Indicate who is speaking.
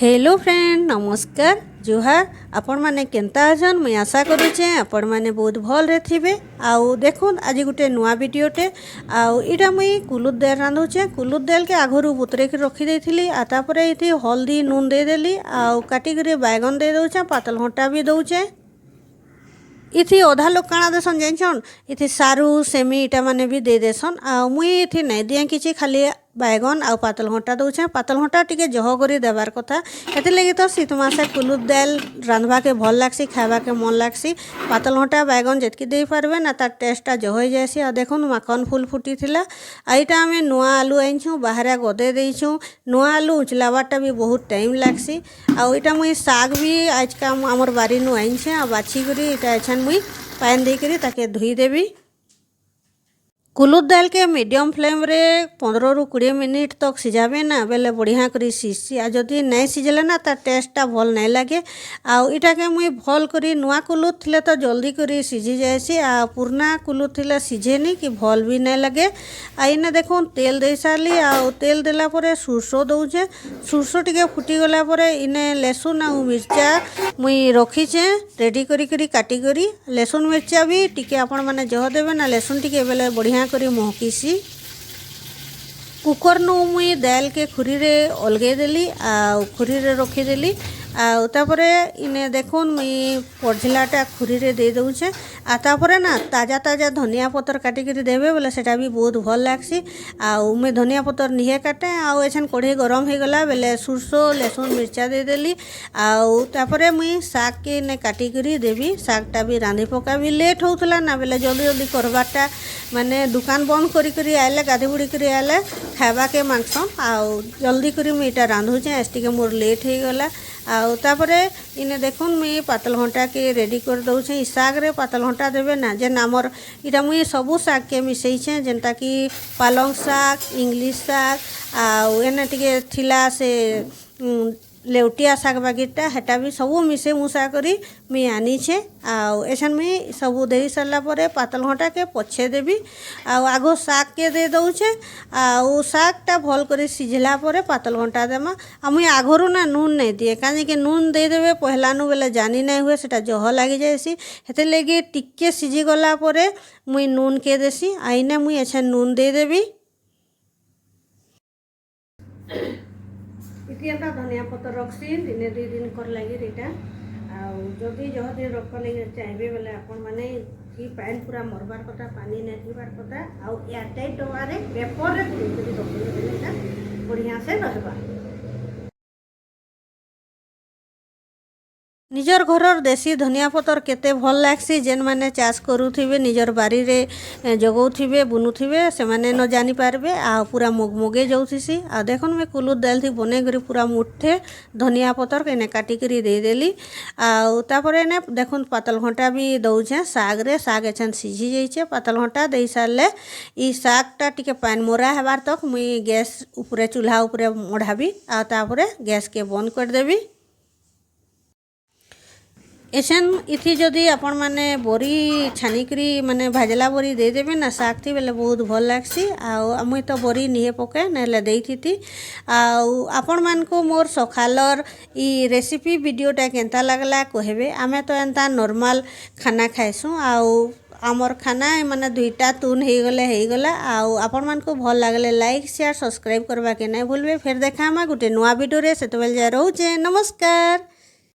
Speaker 1: Hello friend नमस्कार जुहार आपण माने केंता अछन मैं आशा करूचे आपण माने बहुत भल रे थिबे। आउ देखुन आज गुटे नुआ वीडियोटे आउ इटा मुई कुलुद दाल रांधुचे। कुलुद दाल के आगरू बुतरे के रखी देथिली आ तापरे इथि हल्दी नून दे देली आउ काटी करे बैगन दे दउचे पातल हंटा भी दउचे। इथि अधा लोग काଣା देसन जानछन इथि सारू सेमी इटा माने भी दे देसन आ मुई इथि नै दिया किछि खाली बैगन आउ पातल हंटा दउछे। पातल हंटा टिके जह करी देबार कथा एथि लगी तो शीत मासे कुलुद दाल रांधबा के भल लागसी खाबा के मन लागसी। पातल हंटा बैगन जेतकी दे पारबे ना तार टेस्टटा जह हो जायसी। आ देखुन माखन फुल फुटी थिला आइटा आमे नुआ आलू आइछु बाहर गदे देइछु। नुआ आलू उचलाबाटा भी बहुत टाइम लागसी। आउ इटा मुई साग भी आज का हमर बारी नु आइछे आ बाछि करी इटा एछन मुई पानी दे करी ताके धुई देबी। कुलुद दाल के मीडियम फ्लेम रे 15 रु 20 मिनिट तक सिझाबे ना बेले बढ़िया करी सिझसी। आ जदि नहीं सिझले ना तार टेस्टटा भल नहीं लगे। आउ इटा के मुई भल करी नुआ कुलुद थिले तो जल्दी करी सिझी जायसी आ पुरना कुलुद थिले सिझेनी कि भल भी नहीं लगे। आ इने देखुन तेल दे सारली आउ तेल देला परे सुरसो दउचे। सुरसो टिके फुटी गला परे इने लहसुन आउ मिर्चा मुई रखीचे रेडी करी करी काटी करी। लहसुन मिर्चा भी टिके आपण माने जह देबे ना लहसुन टिके बेले बढ़िया करी महकीसी। कुकर नु मुई दाल के खुरी रे अलगे देली आ खुरी रे रखी देली। आ तापरे इने देखुन मुई पड़झिलाटा खुरी रे दे दउछे। आ तापरे ना ताजा ताजा धनिया पतर काटी करी देबे बोले सेटा भी बहुत भल लागसी। आ मुई धनिया पतर निहे काटे आउ एछन कढ़ी गरम हे गला बेले सुरसो लहसुन मिर्चा दे देली। आउ तापरे मुई साग के ने काटी करी देबी। सागटा भी रांधि पकाबी लेट होउतला ना बेले जल्दी जल्दी करबाटा माने दुकान बंद करी करी आइले गाधी बुड़ी करी आइले खाबा के मांगसन। आउ जल्दी करी मुई इटा रांधुचे एस्टी के मोर लेट हे गला। आउ तापरे इने देखुन मुई पातल घंटा के रेडी कर दउछे। ई साग रे पातल घंटा देबे ना जेन हमर इटा मुई सबु साग के मिसैछे जेनता कि पालंग साग इंग्लिश साग आउ एने टिके थिला से लेउटिया साग बागीटा हेटा भी सबू मिसे मुसा करी मुई आनीछे। आउ एछन मुई सबू दे सरला परे पातल घंटा के पछे देबी। आउ आगो साग के दे दउछे आउ सागटा भल करी सिझला परे पातल घंटा देमा। आ मुई आगरू ना नून नहीं दिए काजे कि नून दे देबे पहला नु बेले जानी नहीं हुए सेटा जह लागी जायसी। हेते लगी टिके सिझी गला परे मुई नून के देसी। आइने मुई एछन नून दे देबी। इतियाटा धनिया पतर रखसी दिने 2 दिन कर लगी इटा। आउ जदि जह दिन रख लगे चाहिए बेले आपण माने कि पानी पूरा मरबार कथा पानी नहीं थीबार कथा आउ एयरटाइट डब्बा रे पेपर रे पूरी रखले बेले बढ़िया से रहबा। निजर घरर देसी धनिया पतर केते भल लागसी जेन माने चाष करूथिबे निजर बारी रे जगौथिबे बुनुथिबे से माने न जानी पारबे। आ पूरा मोगे जाउथिसी। आ देखुन मैं कुलुद दाल थी बने करी पूरा मुठे धनिया पतर के ने काटी करी दे देली। आ तापरे ने देखुन पातल घंटा भी दउछे साग रे। साग एछन सिझी जाइछे पातल घंटा दे सारले ई सागटा टिके पानी मोरा हेबार तक मुई गैस ऊपरे चूल्हा ऊपरे मढ़ाबी। आ तापरे गैस के बंद कर देबी। एछन इथि जदि आपण माने बोरी छानिकरी माने भाजला बोरी दे देबे ना साग थी बेले बहुत भल लागसी। आउ मुई तो बोरी निहे पके नेले देइथिति। आउ आपण मान को मोर सखालर ई रेसिपी वीडियोटा केंता लागला कहबे। आमे तो एंता नॉर्मल खाना खाइसु आउ आमर खाना माने 2टा 3 हे गला। आउ आपण मान को भल लागले लाइक शेयर सब्सक्राइब करबा के नहीं भूलबे। फिर देखा गुटे नुआ वीडियो रे सेतबेल जा रहउचे नमस्कार।